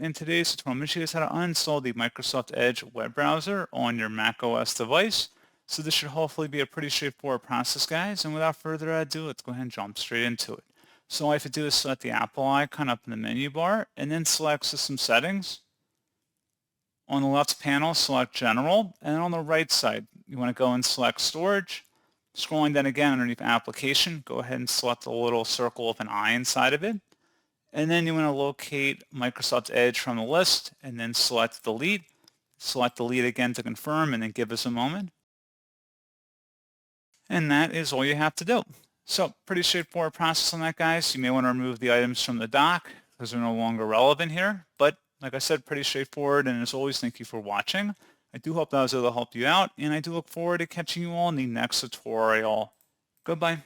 In today's tutorial, I'm going to show you guys how to uninstall the Microsoft Edge web browser on your macOS device. So this should hopefully be a pretty straightforward process, guys. And without further ado, let's go ahead and jump straight into it. So all I have to do is select the Apple icon up in the menu bar and then select System Settings. On the left panel, select General. And on the right side, you want to go and select Storage. Scrolling down again underneath Application, go ahead and select the little circle with an eye inside of it. And then you want to locate Microsoft Edge from the list and then select Delete. Select Delete again to confirm and then give us a moment. And that is all you have to do. So pretty straightforward process on that, guys. You may want to remove the items from the dock because they're no longer relevant here. But like I said, pretty straightforward. And as always, thank you for watching. I do hope that was able to help you out. And I do look forward to catching you all in the next tutorial. Goodbye.